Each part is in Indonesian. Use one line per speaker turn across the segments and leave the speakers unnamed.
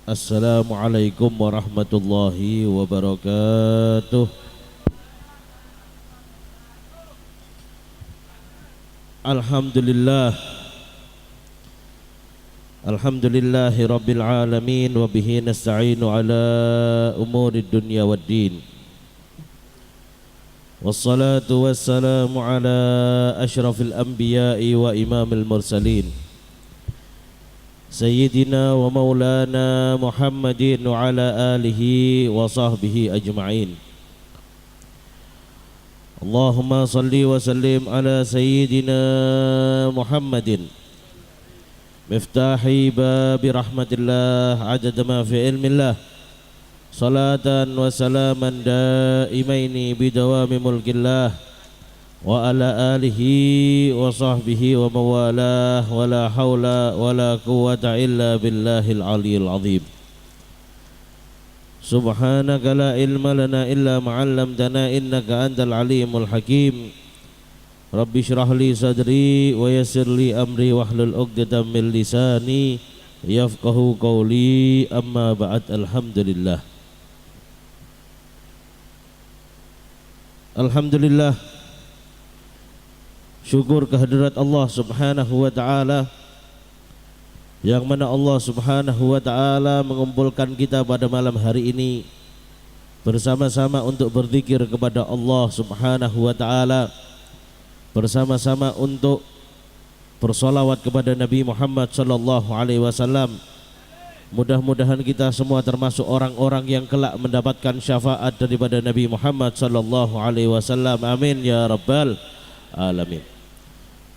Assalamualaikum warahmatullahi wabarakatuh. Alhamdulillah. Alhamdulillahi rabbil alamin. Wa bihi nasta'inu ala umurid dunya waddin. Wassalatu wassalamu ala ashrafil anbiya'i wa imamil mursalin Sayyidina wa maulana Muhammadin wa ala alihi wa sahbihi ajma'in. Allahumma salli wa sallim ala Sayyidina Muhammadin miftahi babi rahmatillah adada ma fi ilmillah, salatan wa salaman daimaini bidawami mulkillah wa ala alihi wa sahbihi wa mawalah wa la hawla wa la quwwata illa billahil aliyyil azim. Subhanaka la ilma lana illa ma'allamtana innaka antal alimul hakim. Rabbi shrah li sadri wa yassir li amri wahlul 'uqdatam min lisani yafqahu qawli. Amma ba'd. Alhamdulillah. Alhamdulillah, syukur kehadirat Allah subhanahu wa ta'ala, yang mana Allah subhanahu wa ta'ala mengumpulkan kita pada malam hari ini bersama-sama untuk berzikir kepada Allah subhanahu wa ta'ala, bersama-sama untuk bersolawat kepada Nabi Muhammad sallallahu alaihi wasallam. Mudah-mudahan kita semua termasuk orang-orang yang kelak mendapatkan syafaat daripada Nabi Muhammad sallallahu alaihi wasallam. Amin ya rabbal alamin.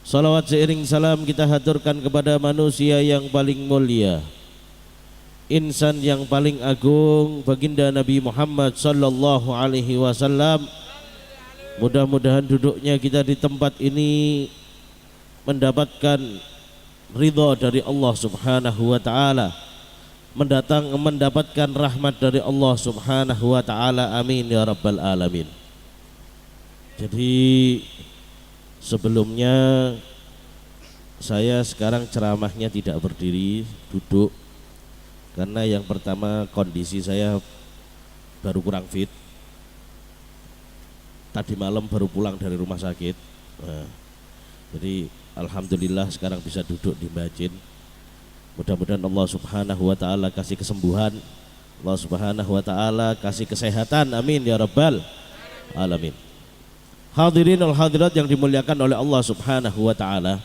Salawat seiring salam kita haturkan kepada manusia yang paling mulia, insan yang paling agung, baginda Nabi Muhammad sallallahu alaihi wasallam. Mudah-mudahan duduknya kita di tempat ini mendapatkan ridha dari Allah subhanahu wa ta'ala, mendapatkan rahmat dari Allah subhanahu wa ta'ala. Amin ya rabbal alamin. Jadi sebelumnya saya sekarang ceramahnya tidak berdiri, duduk, karena yang pertama kondisi saya baru kurang fit. Tadi malam baru pulang dari rumah sakit. Jadi alhamdulillah sekarang bisa duduk di masjid. Mudah-mudahan Allah subhanahu wa ta'ala kasih kesembuhan, Allah subhanahu wa ta'ala kasih kesehatan. Amin ya rabbal alamin. Hadirin wal hadirat yang dimuliakan oleh Allah subhanahu wa ta'ala,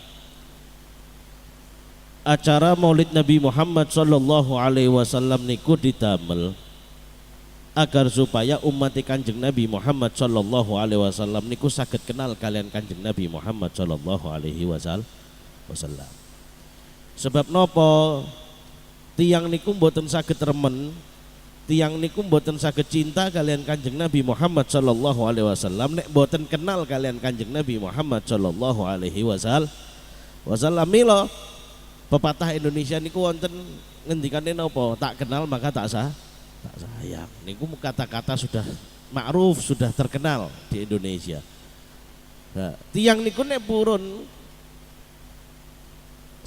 acara maulid Nabi Muhammad sallallahu alaihi wasallam niku ditamel agar supaya umat Kanjeng Nabi Muhammad sallallahu alaihi wasallam niku saged kenal kalian Kanjeng Nabi Muhammad sallallahu alaihi wasallam. Sebab nopo tiang niku mboten saged remen, tiang niku mboten saged cinta kalian Kanjeng Nabi Muhammad sallallahu alaihi wasallam nek mboten kenal kalian Kanjeng Nabi Muhammad sallallahu alaihi wasallam. Mila pepatah Indonesia niku wonten ngendikane napa? Tak kenal maka tak sayang. Niku kata-kata sudah ma'ruf, sudah terkenal di Indonesia. Nah, tiang niku nek purun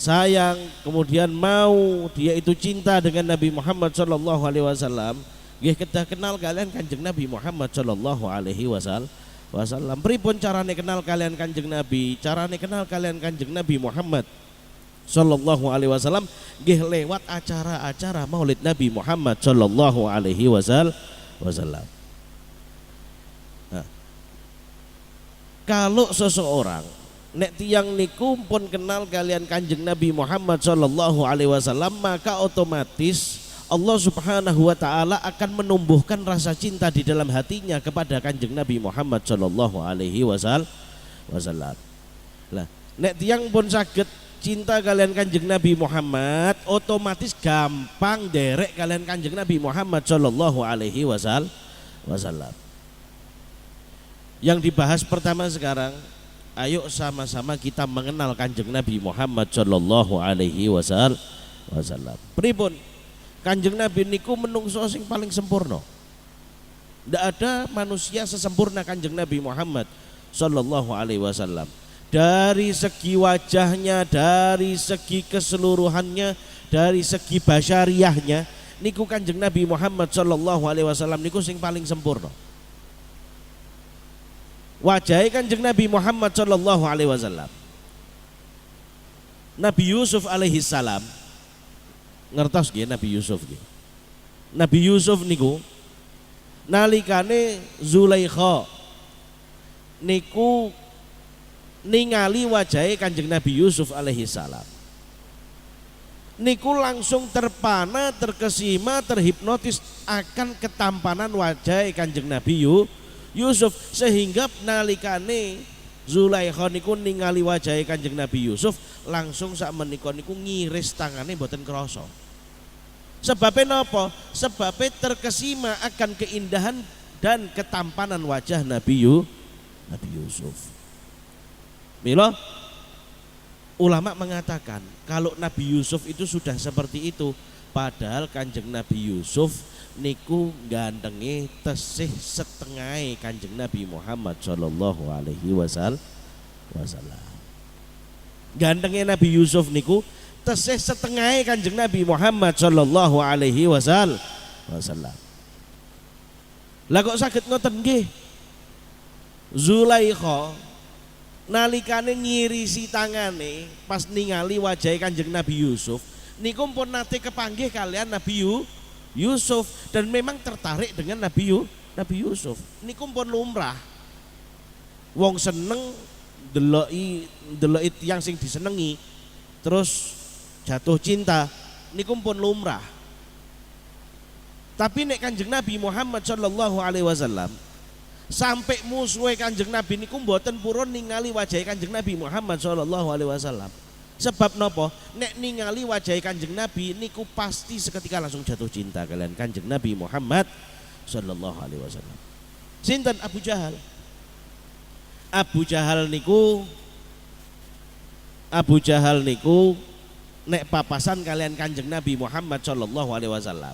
sayang, kemudian mau dia itu cinta dengan Nabi Muhammad sallallahu alaihi wasallam, nggih kedah kenal kalian Kanjeng Nabi Muhammad sallallahu alaihi wasallam. Pripun carane kenal kalian Kanjeng Nabi? Carane kenal kalian Kanjeng Nabi Muhammad sallallahu alaihi wasallam nggih lewat acara-acara Maulid Nabi Muhammad sallallahu alaihi wasallam. Nah, kalau seseorang nek tiang niku pun kenal kalian Kanjeng Nabi Muhammad sallallahu alaihi wasallam, maka otomatis Allah subhanahu wa ta'ala akan menumbuhkan rasa cinta di dalam hatinya kepada Kanjeng Nabi Muhammad sallallahu alaihi wasallam. Lah, nek tiang pun saged cinta kalian Kanjeng Nabi Muhammad, otomatis gampang derek kalian Kanjeng Nabi Muhammad sallallahu alaihi wasallam. Yang dibahas pertama sekarang, ayo sama-sama kita mengenal Kanjeng Nabi Muhammad sallallahu alaihi wasallam. Pripun? Kanjeng Nabi niku menungso sing paling sempurna. Tidak ada manusia sesempurna Kanjeng Nabi Muhammad sallallahu alaihi wasallam. Dari segi wajahnya, dari segi keseluruhannya, dari segi basyariahnya, niku Kanjeng Nabi Muhammad sallallahu alaihi wasallam niku sing paling sempurna. Wajahe Kanjeng Nabi Muhammad sallallahu alaihi wasallam. Nabi Yusuf alaihi salam, ngertos nggih Nabi Yusuf nggih. Nabi Yusuf niku nalikane Zulaikha niku ningali wajahe Kanjeng Nabi Yusuf alaihi salam, niku langsung terpana, terkesima, terhipnotis akan ketampanan wajah Kanjeng Nabi Yusuf, sehingga nalikane Zulaikha niku ningali wajah Kanjeng Nabi Yusuf langsung sak menika niku ngiris tangane mboten krasa. Sebabnya napa? Sebabnya terkesima akan keindahan dan ketampanan wajah Nabi Yusuf. Mila ulama mengatakan kalau Nabi Yusuf itu sudah seperti itu, padahal Kanjeng Nabi Yusuf niku gandenge tesih setengah Kanjeng Nabi Muhammad sallallahu alaihi wasallam. Gandenge Nabi Yusuf niku tesih setengah Kanjeng Nabi Muhammad sallallahu alaihi wasallam. Lah kok saged ngoten nggih? Zulaikha nalikane ngirisi tangane pas ningali wajah Kanjeng Nabi Yusuf niku pun nate kepanggih kalian Nabi Yusuf dan memang tertarik dengan Nabi Yusuf. Niku pun lumrah. Wong seneng deloki tiyang sing disenengi terus jatuh cinta niku pun lumrah. Tapi nek Kanjeng Nabi Muhammad sallallahu alaihi wasallam sampai musuhe Kanjeng Nabi niku mboten purun ningali wajah Kanjeng Nabi Muhammad sallallahu alaihi wasallam. Sebab napa? Nek ningali wajah Kanjeng Nabi niku pasti seketika langsung jatuh cinta kalian Kanjeng Nabi Muhammad sallallahu alaihi wasallam. Sinten? Abu Jahal. Abu Jahal niku nek papasan kalian Kanjeng Nabi Muhammad sallallahu alaihi wasallam.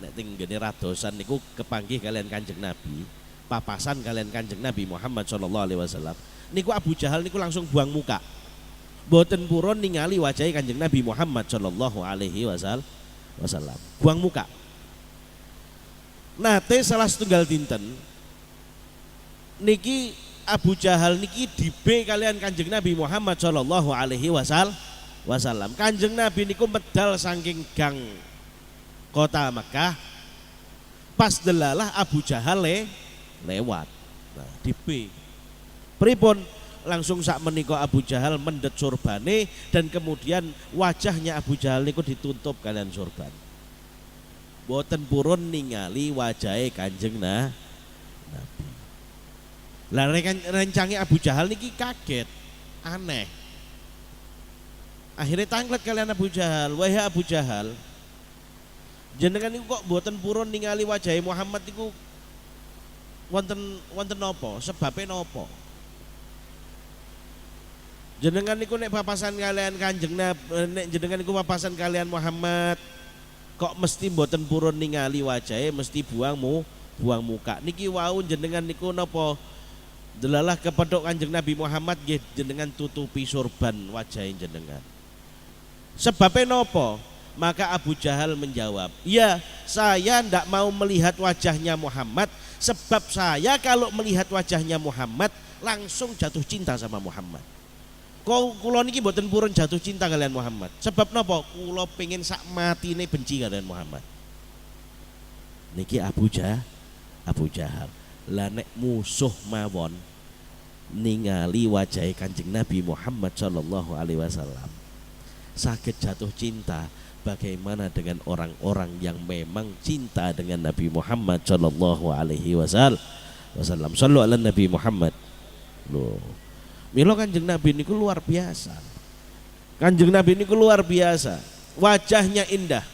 Nek teng ngene radosan niku kepanggih kalian Kanjeng Nabi, papasan kalian Kanjeng Nabi Muhammad sallallahu alaihi wasallam. Niku Abu Jahal niku langsung buang muka. Boten purun ningali wajah Kanjeng Nabi Muhammad sallallahu alaihi wasallam. Buang muka. Nate salah setunggal dinten niki Abu Jahal niki dibe kalian Kanjeng Nabi Muhammad sallallahu alaihi wasallam. Kanjeng Nabi niku medal saking gang kota Mekah. Pas delalah Abu Jahal lewat. Nah, dibe. Pripun langsung sak menika Abu Jahal mendet surbane dan kemudian wajahnya Abu Jahal niku ditutup kalian surban. Boten purun ningali wajahe Kanjeng Nabi. Lah rencange Abu Jahal niki kaget, aneh. Akhirnya tanglet kalian Abu Jahal, wahai Abu Jahal, jenengan niku kok boten purun ningali wajahe Muhammad niku wonten napa? Sebabe napa? Jenengan niku nek papasan kalian Kanjeng Nabi, nek jenengan niku papasan kalian Muhammad, kok mesti mboten purun ningali wajahe, mesti buang muka. Niki wau jenengan niku napa? Delalah kepethuk Kanjeng Nabi Muhammad nggih jenengan tutupi surban wajah jenengan. Sebabnya nopo? Maka Abu Jahal menjawab, ya saya ndak mau melihat wajahnya Muhammad, sebab saya kalau melihat wajahnya Muhammad langsung jatuh cinta sama Muhammad. Kula niki mboten purun jatuh cinta kalian Muhammad. Sebab nopo? Kula pengen sak matine benci kalian Muhammad. Niki Abu Jahal. Lah nek musuh mawon ningali wajah Kanjeng Nabi Muhammad sallallahu alaihi wasallam sakit jatuh cinta, bagaimana dengan orang-orang yang memang cinta dengan Nabi Muhammad sallallahu alaihi wasallam? Sallu ala Nabi Muhammad. Loh. Mila Kanjeng Nabi niku luar biasa. Kanjeng Nabi niku luar biasa. Wajahnya indah.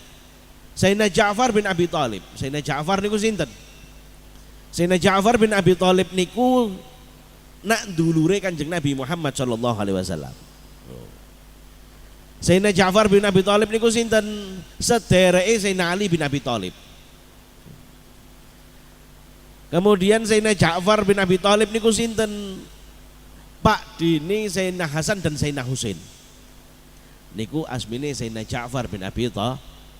Sayyidina Ja'far bin Abi Thalib. Sayyidina Ja'far niku sinten? Sayyidina Ja'far bin Abi Thalib niku nak dulure Kanjeng Nabi Muhammad sallallahu alaihi wasallam. Sayyidina Ja'far bin Abi Thalib niku sinten? Sedereke Sayyidina Ali bin Abi Thalib. Kemudian Sayyidina Ja'far bin Abi Thalib niku sinten? Pak dini Sayyidina Hasan dan Sayyidina Husain. Niku asmine Sayyidina Ja'far bin Abi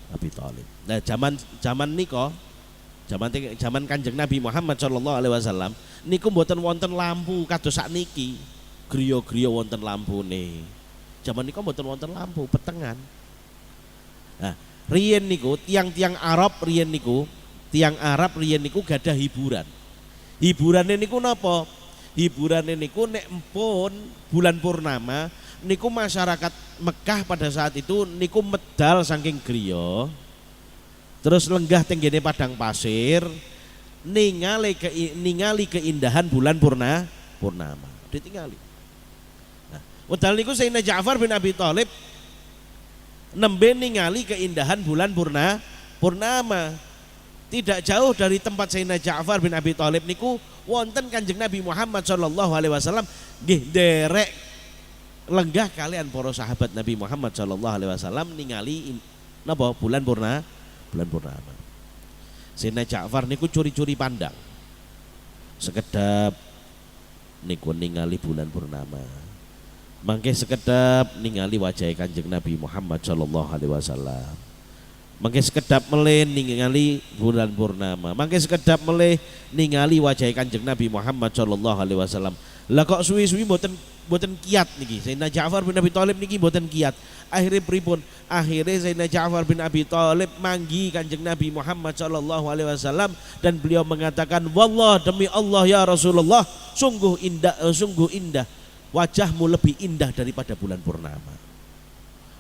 Abi Thalib. Nah, zaman niko, zaman Kanjeng Nabi Muhammad sallallahu alaihi wasallam niku mboten wonten lampu kados sakniki. Griya-griya wonten lampune. Zaman niku mboten wonten lampu, petengan. Nah, riyen niku tiang-tiang Arab riyen niku gadah hiburan. Hiburane niku napa? Hiburane niku nek empun bulan purnama niku masyarakat Mekah pada saat itu niku medal saking griya. Terus lenggah tenggene padang pasir ningali keindahan bulan purnama. Ditingali. Nah, wedal niku Sayyidina Ja'far bin Abi Thalib nembe ningali keindahan bulan purnama. Tidak jauh dari tempat Sayyidina Ja'far bin Abi Thalib niku wonten Kanjeng Nabi Muhammad sallallahu alaihi wasallam nggih derek lenggah kalian para sahabat Nabi Muhammad sallallahu alaihi wasallam ningali napa bulan purnama. Sayyidina Ja'far niku curi-curi pandang. Sekedap niku ningali bulan purnama. Mangke sekedap ningali wajah Kanjeng Nabi Muhammad sallallahu alaihi wasallam. Mangke sekedap meleh ningali bulan purnama. Mangke sekedap meleh ningali wajah Kanjeng Nabi Muhammad sallallahu alaihi wasallam. Lah kok suwi-suwi mboten kiat niki. Sayyidina Ja'far bin Abi Thalib niki mboten kiat. Akhire pripun? Akhire Sayyidina Ja'far bin Abi Thalib manggi Kanjeng Nabi Muhammad sallallahu alaihi wasallam dan beliau mengatakan, "Wallah demi Allah ya Rasulullah, sungguh indah. Wajahmu lebih indah daripada bulan purnama."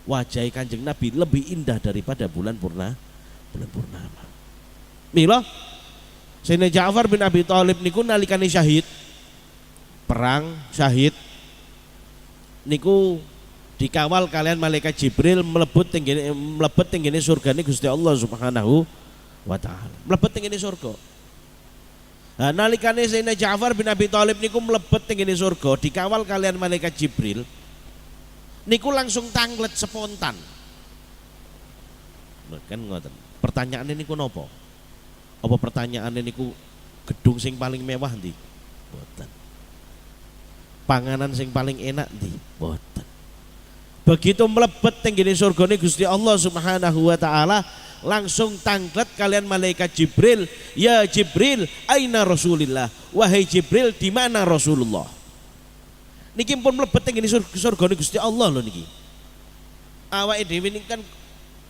Wajah Kanjeng Nabi lebih indah daripada bulan purnama. Mila Sayyidina Ja'far bin Abi Thalib niku nalikane perang syahid niku dikawal kalian malaikat Jibril mlebet tenggene surgane Gusti Allah Subhanahu wa taala. Mlebet tenggene surga. Nah, nalikane Sayyidina Ja'far bin Abi Thalib niku mlebet tenggene surga dikawal kalian malaikat Jibril niku langsung tanglet spontan. Kan ngoten. Pertanyaane niku napa? Apa pertanyaane niku gedung sing paling mewah ndi? Mboten. Panganan sing paling enak ndi? Mboten. Begitu mlebet tenggene surgane Gusti Allah Subhanahu wa taala, langsung tanglet kalian malaikat Jibril, "Ya Jibril, aina Rasulillah?" Wahai Jibril, di mana Rasulullah? Niki pun mlebet teng surgane Gusti Allah lho niki. Awake dhewe niki kan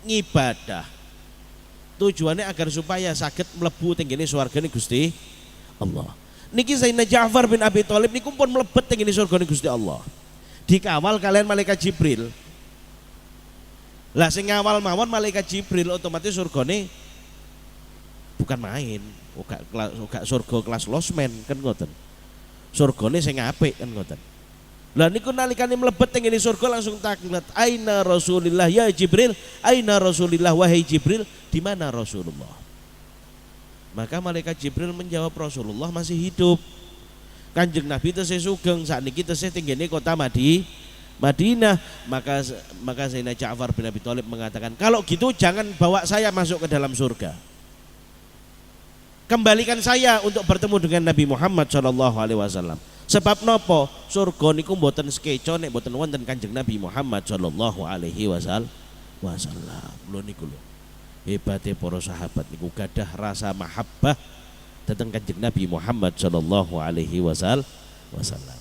ngibadah. Tujuannya agar supaya saged mlebu teng swargane Gusti Allah. Niki Sayyidina Ja'far bin Abi Thalib niku pun mlebet teng surgane Gusti Allah. Dikawal kalian malaikat Jibril. Lah sing ngawal mawon malaikat Jibril otomatis surgane bukan main, uga surga kelas losmen kan ngoten. Surgane sing apik kan ngoten. Lah niku nalikane mlebet teng surga langsung taklet, "Aina Rasulillah ya Jibril? Aina Rasulillah wahai Jibril, di mana Rasulullah?" Maka malaikat Jibril menjawab, "Rasulullah masih hidup. Kanjeng Nabi tesih sugeng sakniki tesih teng kota Madinah." Maka Sayyidina Ja'far bin Abi Thalib mengatakan, "Kalau gitu jangan bawa saya masuk ke dalam surga. Kembalikan saya untuk bertemu dengan Nabi Muhammad sallallahu alaihi wasallam. Sebab nopo? Surga niku mboten sekeco nek mboten wonten Kanjeng Nabi Muhammad sallallahu alaihi wasallam. Lho niku lho. Hebate para sahabat niku gadah rasa mahabbah dhateng Kanjeng Nabi Muhammad sallallahu alaihi wasallam.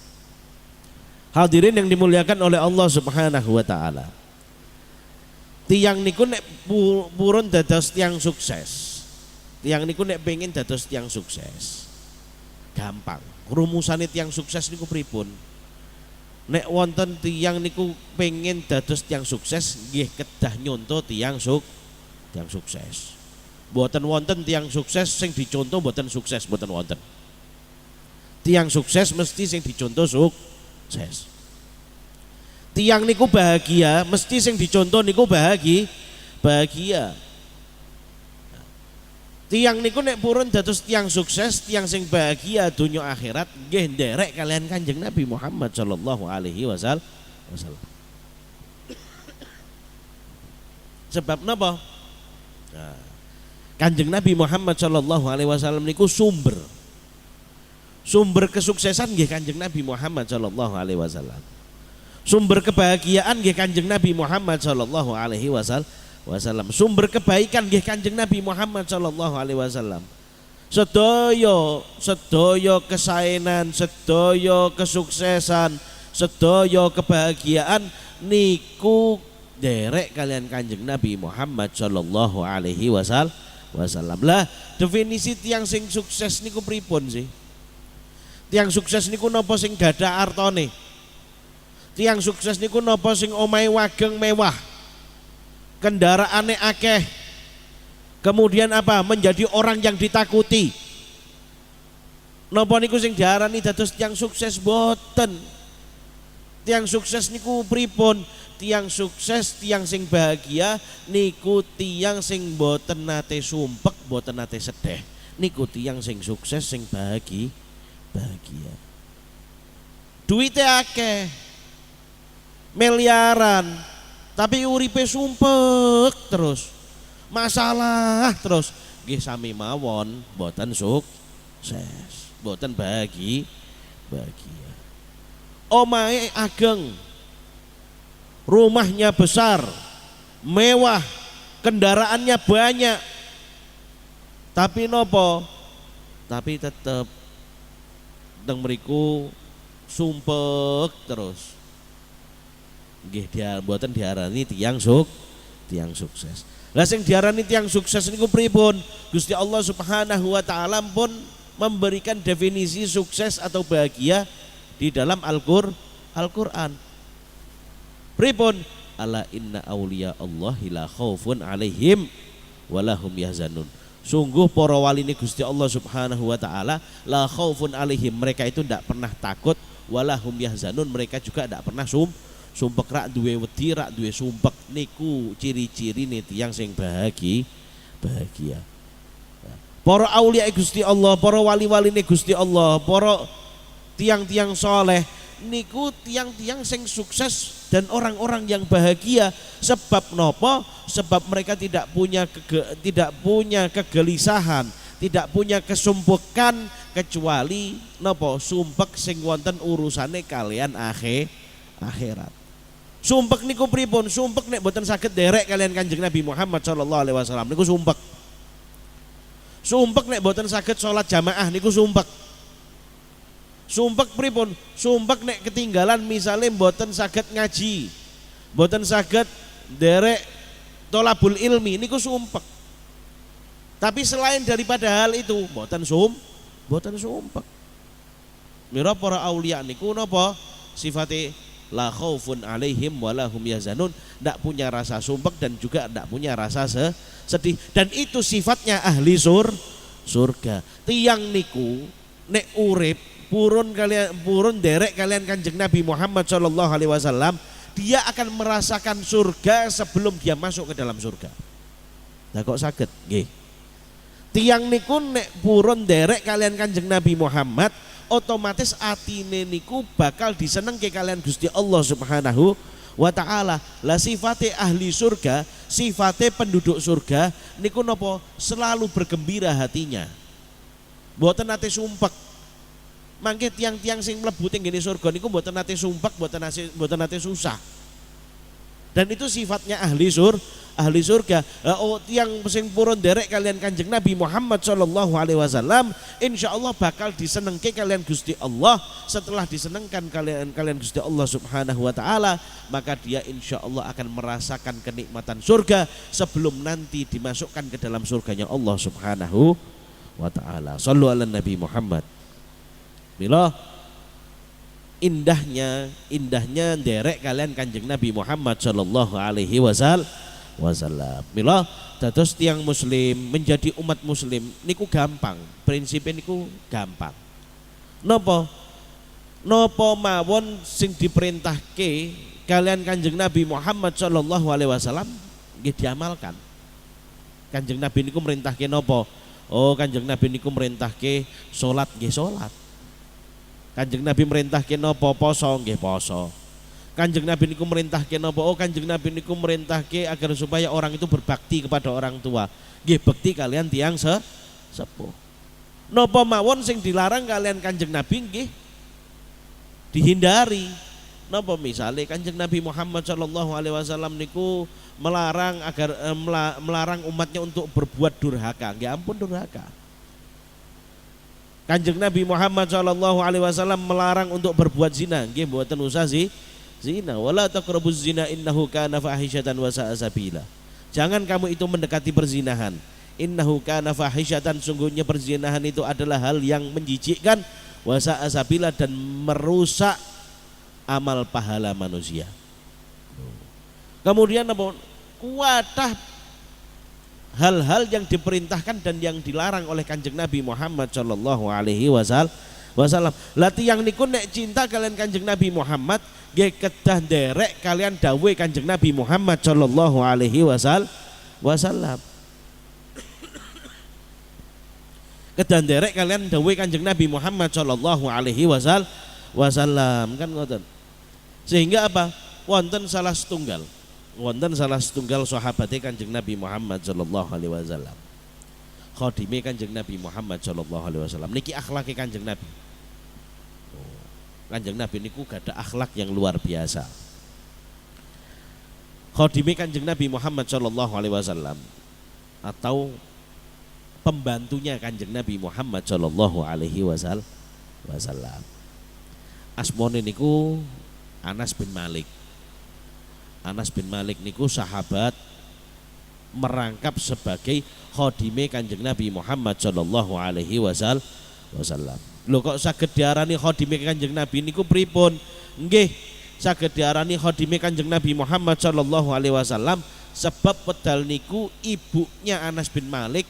Hadirin yang dimuliakan oleh Allah Subhanahu wa taala. Tiang niku nek purun dados tiang sukses. Tiang niku nek pengen dados tiang sukses. Gampang. Rumusane tiang sukses niku pripun? Nek wonten tiang niku pengen dados tiang sukses nggih kedah nyonto tiang sukses. Mboten wonten tiang sukses sing dicontoh mboten sukses, mboten wonten. Tiang sukses mesti sing dicontoh sukses. Tiang niku bahagia, mesti sing dicontoh niku bahagia. Tiang niku nek purun dados tiang sukses, tiang sing bahagia dunia akhirat nggih nderek kalian Kanjeng Nabi Muhammad sallallahu alaihi wasallam. Sebab napa? Nah, Kanjeng Nabi Muhammad sallallahu alaihi wasallam niku sumber kesuksesan nggih Kanjeng Nabi Muhammad sallallahu alaihi wasallam. Sumber kebahagiaan nggih Kanjeng Nabi Muhammad sallallahu alaihi wasallam. wasallam. Sumber kebaikan nggih Kanjeng Nabi Muhammad sallallahu alaihi wasallam. Sedaya kesaenan, sedaya kesuksesan, sedaya kebahagiaan niku derek kalian Kanjeng Nabi Muhammad sallallahu alaihi wasallam. Lah definisi tiang sing sukses niku pripun sih? Tiang sukses niku napa sing gadah artone? Tiang sukses niku napa sing omahe wageng mewah, kendaraane akeh, kemudian apa? Menjadi orang yang ditakuti. Napa niku sing diarani dados tiang sukses? Boten. Tiang sukses niku pripun? Tiang sukses, tiang sing bahagia niku tiang sing boten nate sumpek, boten nate sedih. Niku tiang sing sukses, sing bahagia. Duite akeh, miliaran, tapi uripe sumpek terus, masalah terus. Nggih sami mawon boten sukses, boten bahagia. Omahe ageng, rumahnya besar, mewah, kendaraannya banyak, tapi nopo? Tapi tetep teng mriku sumpek terus. Nggih dia mboten diarani tiang sukses. Lah sing diarani tiang sukses niku pripun? Gusti Allah Subhanahu wa taala pun memberikan definisi sukses atau bahagia di dalam Al-Qur'an. Pripun? Ala inna auliya Allahi la khaufun alaihim walahum yahzanun. Sungguh para wali ini Gusti Allah Subhanahu wa taala la khaufun alaihim, mereka itu tidak pernah takut, walahum yahzanun, mereka juga tidak pernah sumpek, rak duwe wedi, rak duwe sumpek. Niku ciri-ciri nih tiyang sing bahagia. Para aulia Gusti Allah, para wali-wali ini Gusti Allah, para tiang-tiang soleh niku tiang-tiang sing sukses dan orang-orang yang bahagia. Sebab nopo? Sebab mereka tidak punya kegelisahan, tidak punya kesumpekan kecuali nopo? Sumpek sing wonten urusane kalian akhirat. Sumpek niku pripun? Sumpek nek boten saged derek kalian Kanjeng Nabi Muhammad sallallahu alaihi wasallam niku sumpek. Sumpek nek boten saged salat jamaah niku sumpek. Sumpek pripun? Sumpek nek ketinggalan misalnya mboten saged ngaji, mboten saged derek tolabul ilmi niku sumpek. Tapi selain daripada hal itu mboten sumpek. Mira para aulia niku napa? Sifate la khaufun alaihim walahum yahzanun, ndak punya rasa sumpek dan juga ndak punya rasa sedih, dan itu sifatnya ahli surga. Tiang niku nek urip purun derek kalian Kanjeng Nabi Muhammad sallallahu alaihi wasallam, dia akan merasakan surga sebelum dia masuk ke dalam surga. Lah kok saged nggih. Tiang niku nek purun derek kalian Kanjeng Nabi Muhammad, otomatis atine niku bakal disenengke kalian Gusti Allah Subhanahu wa taala. Lah sifate ahli surga, sifate penduduk surga niku napa? Selalu bergembira hatinya. Mboten nate sumpek. Mangke tiang-tiang sing mlebu teng ngene surga niku mboten nate sumpek, mboten nate susah. Dan itu sifatnya ahli surga. Tiang sing purun derek kalian Kanjeng Nabi Muhammad sallallahu alaihi wasallam, insyaallah bakal disenengke kalian Gusti Allah. Setelah disenengkan kalian Gusti Allah Subhanahu wa taala, maka dia insyaallah akan merasakan kenikmatan surga sebelum nanti dimasukkan ke dalam surganya Allah Subhanahu wa taala. Shallu ala Nabi Muhammad. Mila indahnya derek kalian Kanjeng Nabi Muhammad sallallahu alaihi wasallam. Mila dados tiang muslim menjadi umat muslim niku gampang, prinsipnya niku gampang. Napa mawon sing diperintahke kalian Kanjeng Nabi Muhammad sallallahu alaihi wasallam nggih diamalkan. Kanjeng Nabi niku merintahke napa? Oh, Kanjeng Nabi niku merintahke salat nggih salat. Kanjeng Nabi merintahke napa? Poso nggih poso. Kanjeng Nabi niku merintahke napa? Oh, Kanjeng Nabi niku merintahke agar supaya orang itu berbakti kepada orang tua. Nggih bekti kalian tiang sepuh. Napa mawon sing dilarang kalian Kanjeng Nabi nggih dihindari. Napa misale Kanjeng Nabi Muhammad sallallahu alaihi wasallam niku melarang agar melarang umatnya untuk berbuat durhaka. Nggih ampun durhaka. Kanjeng Nabi Muhammad sallallahu alaihi wasallam melarang untuk berbuat zina. Nggih mboten usah zina. Wala taqrabuz zina innahu kana fahisyatan wa sa'a sabila. Jangan kamu itu mendekati perzinahan. Innahu kana fahisyatan, sungguhnya perzinahan itu adalah hal yang menjijikkan, wa sa'a sabila, dan merusak amal pahala manusia. Kemudian apa? Kuatah hal-hal yang diperintahkan dan yang dilarang oleh Kanjeng Nabi Muhammad sallallahu alaihi wasallam. Lati yang niku nek cinta kalian Kanjeng Nabi Muhammad, nggih kedah nderek kalian dawuh Kanjeng Nabi Muhammad sallallahu alaihi wasallam. Kedah nderek kalian dawuh Kanjeng Nabi Muhammad sallallahu alaihi wasallam, kan ngoten. Sehingga apa? Wonten salah setunggal sahabatnya Kanjeng Nabi Muhammad sallallahu alaihi wasallam. Khadime Kanjeng Nabi Muhammad sallallahu alaihi wasallam. Niki akhlake Kanjeng Nabi. Kanjeng Nabi niku gadah akhlak yang luar biasa. Khadime Kanjeng Nabi Muhammad sallallahu alaihi wasallam atau pembantunya Kanjeng Nabi Muhammad sallallahu alaihi wasallam. Asmane niku Anas bin Malik. Anas bin Malik niku sahabat merangkap sebagai khadime Kanjeng Nabi Muhammad sallallahu alaihi wasallam. Lho kok saged diarani khadime Kanjeng Nabi niku pripun? Nggih, saged diarani khadime Kanjeng Nabi Muhammad sallallahu alaihi wasallam sebab wedal niku ibunya Anas bin Malik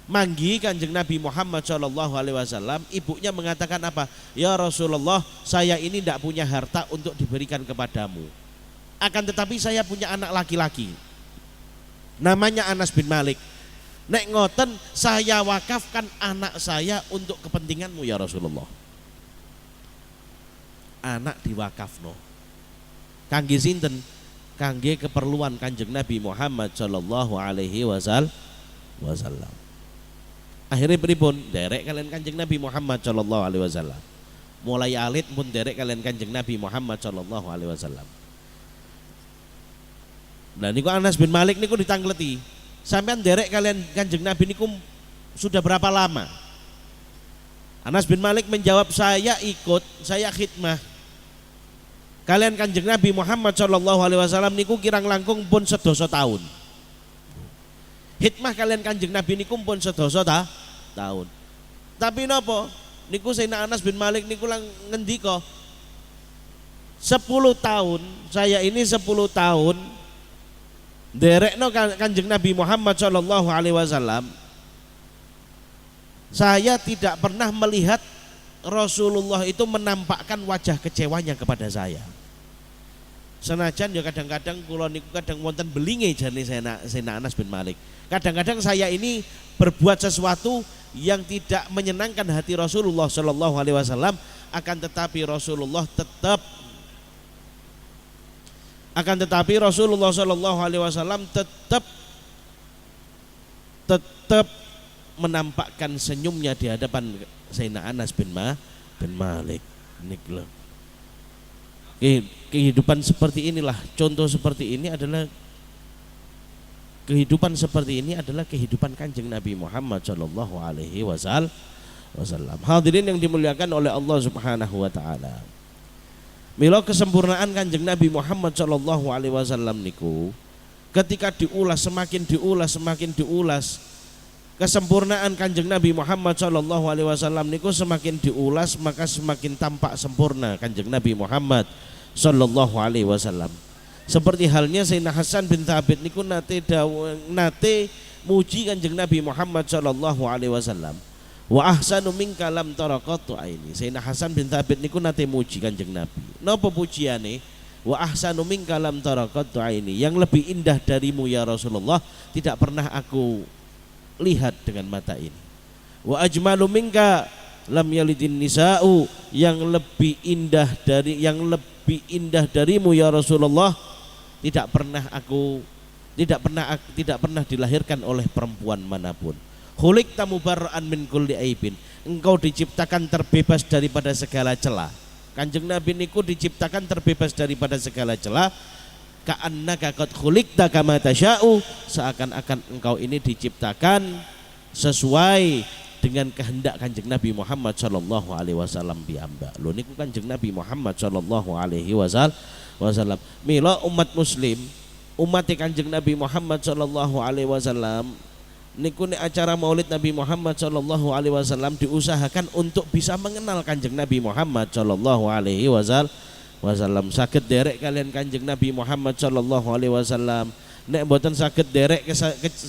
manggi Kanjeng Nabi Muhammad sallallahu alaihi wasallam. Ibunya mengatakan apa? Ya Rasulullah, saya ini tidak punya harta untuk diberikan kepadamu. Akan tetapi saya punya anak laki-laki, namanya Anas bin Malik. Nek ngoten saya wakafkan anak saya untuk kepentinganmu ya Rasulullah. Anak diwakafno. Kangge sinten? Kangge keperluan Kanjeng Nabi Muhammad sallallahu alaihi wasallam. Akhirnya pripun? Derek kalian Kanjeng Nabi Muhammad sallallahu alaihi wasallam. Mulai alit pun derek kalian Kanjeng Nabi Muhammad sallallahu alaihi wasallam. Nah niku Anas bin Malik niku ditangleti. Sampean derek kalian Kanjeng Nabi niku sudah berapa lama? Anas bin Malik menjawab, saya ikut, saya khidmah kalian Kanjeng Nabi Muhammad sallallahu alaihi wasallam niku kirang langkung pun sedoso tahun. Khidmah kalian Kanjeng Nabi niku pun sedoso tahun. Tapi napa? Niku Sayyidina Anas bin Malik niku lang ngendika 10 tahun, saya ini 10 tahun derekno Kanjeng Nabi Muhammad sallallahu alaihi wasallam. Saya tidak pernah melihat Rasulullah itu menampakkan wajah kecewanya kepada saya. Senajan ya kadang-kadang kula niku kadang wonten belinge jane Sayyidina Anas bin Malik. Kadang-kadang saya ini berbuat sesuatu yang tidak menyenangkan hati Rasulullah sallallahu alaihi wasallam, akan tetapi Rasulullah sallallahu alaihi wasallam tetap menampakkan senyumnya di hadapan Sayyidina Anas bin Malik. Niku kehidupan seperti inilah, contoh seperti ini adalah kehidupan seperti ini adalah kehidupan Kanjeng Nabi Muhammad sallallahu alaihi wasallam. Hadirin yang dimuliakan oleh Allah Subhanahu wa taala. Mila kesempurnaan Kanjeng Nabi Muhammad sallallahu alaihi wasallam niku ketika diulas semakin diulas kesempurnaan Kanjeng Nabi Muhammad sallallahu alaihi wasallam niku semakin diulas maka semakin tampak sempurna Kanjeng Nabi Muhammad sallallahu alaihi wasallam. Seperti halnya Sayyidina Hasan bin Thabit niku nate muji Kanjeng Nabi Muhammad sallallahu alaihi wasallam. Wa ahsanu minka lam tara qattu aini. Sayyidina Hasan bin Thabit niku nate muji Kanjeng Nabi. Napa pujiane? Wa ahsanu minka lam tara qattu aini. Yang lebih indah darimu ya Rasulullah tidak pernah aku lihat dengan mata ini. Wa ajmalu minka lam yalidin nisa'u. Yang lebih indah darimu ya Rasulullah tidak pernah dilahirkan oleh perempuan manapun. Khuliqta mubarra'an min kulli aibin. Engkau diciptakan terbebas daripada segala celah. Kanjeng Nabi niku diciptakan terbebas daripada segala celah. Ka'annaka qad khuliqta kama tasya'u, seakan-akan engkau ini diciptakan sesuai dengan kehendak Kanjeng Nabi Muhammad sallallahu alaihi wasallam piyambak. Lho niku Kanjeng Nabi Muhammad sallallahu alaihi wasallam. Mila umat muslim, umat Kanjeng Nabi Muhammad sallallahu alaihi wasallam niku nek acara Maulid Nabi Muhammad sallallahu alaihi wasallam diusahakan untuk bisa mengenal Kanjeng Nabi Muhammad sallallahu alaihi wasallam. Saged derek kalian Kanjeng Nabi Muhammad sallallahu alaihi wasallam. Nek mboten saged derek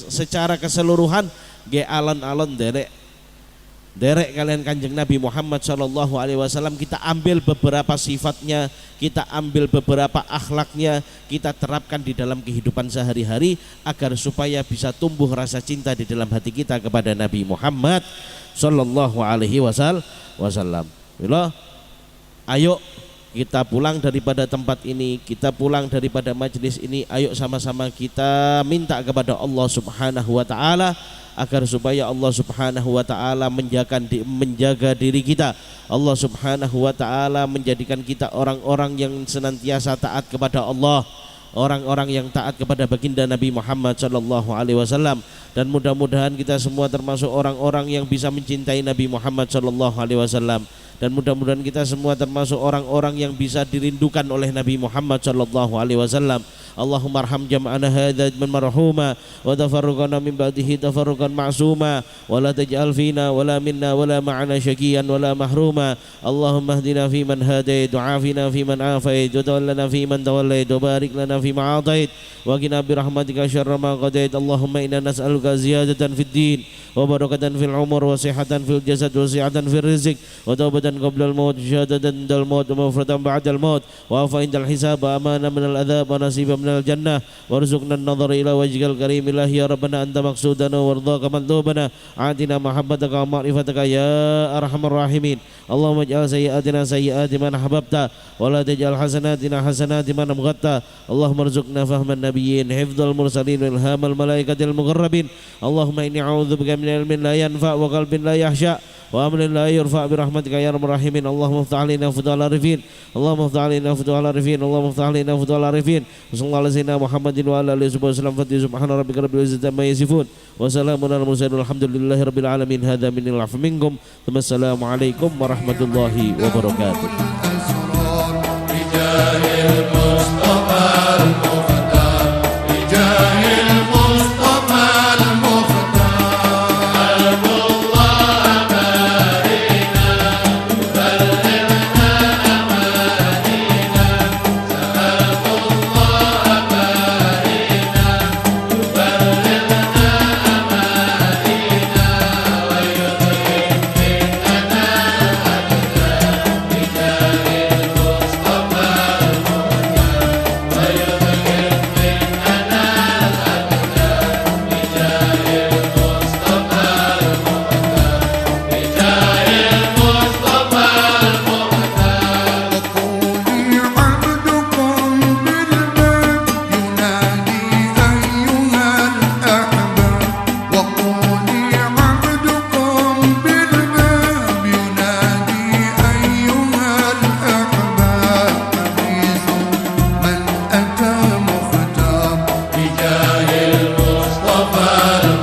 secara keseluruhan, nggih alon-alon derek kalian Kanjeng Nabi Muhammad sallallahu alaihi wasallam, kita ambil beberapa sifatnya, kita ambil beberapa akhlaknya, kita terapkan di dalam kehidupan sehari-hari agar supaya bisa tumbuh rasa cinta di dalam hati kita kepada Nabi Muhammad sallallahu alaihi wasallam. Ayo kita pulang daripada tempat ini, kita pulang daripada majelis ini, ayo sama-sama kita minta kepada Allah Subhanahu wa taala agar supaya Allah Subhanahu wa taala menjaga diri kita. Allah Subhanahu wa taala menjadikan kita orang-orang yang senantiasa taat kepada Allah, orang-orang yang taat kepada baginda Nabi Muhammad sallallahu alaihi wasallam, dan mudah-mudahan kita semua termasuk orang-orang yang bisa mencintai Nabi Muhammad sallallahu alaihi wasallam, dan mudah-mudahan kita semua termasuk orang-orang yang bisa dirindukan oleh Nabi Muhammad sallallahu alaihi wasallam. Allahumma arham jam'ana hadza man marhuma wa tafarruqana min ba'dihi tafarruqan ma'suma wa la taj'al fina wa la minna wa la ma'ana syaqiyan wa la mahruma. Allahumma hdina fi man hadait wa afina fi man afait wa tawallana fi man tawallait wa barik lana fi ma atait wa qina bi rahmatika syarra ma qadait. Allahumma inna nas'aluka ziyadatan fid din wa barakatan fil umur wa sihhatan fil jasad wa si'atan fil rizq wa taubatan qabla al maut syahadatan dal maut wa mafratan ba'da al maut wa afa indal hisab wa amana min al adzab wa nasiban من الجنة وارزقنا النظر إلى وجهك الكريم الله يا ربنا أنت مقصودنا وارضاك مطلوبنا آتنا محبتك ومعرفتك يا أرحم الراحمين. اللهم اجعل سيئاتنا سيئات من أحببت ولا تجعل حسناتنا حسنات من أبغضت. اللهم ارزقنا فهم النبيين حفظ المرسلين والهام الملائكة المقربين. اللهم إني أعوذ بك من علم لا ينفع وقلب لا يخشع وأمر لا يرفع برحمتك يا أرحم الراحمين. اللهم افتح علينا فتوح العارفين، اللهم افتح علينا فتوح العارفين، اللهم افتح علينا فتوح العارفين. وصلى الله على سيدنا محمد وعلى آله وسلم. سبحان ربك رب العزة عما يصفون وسلام على المرسلين والحمد لله رب العالمين. هذا من العفو منكم. ثم السلام عليكم ورحمة الله وبركاته.
أتى مختار بجاه المصطفى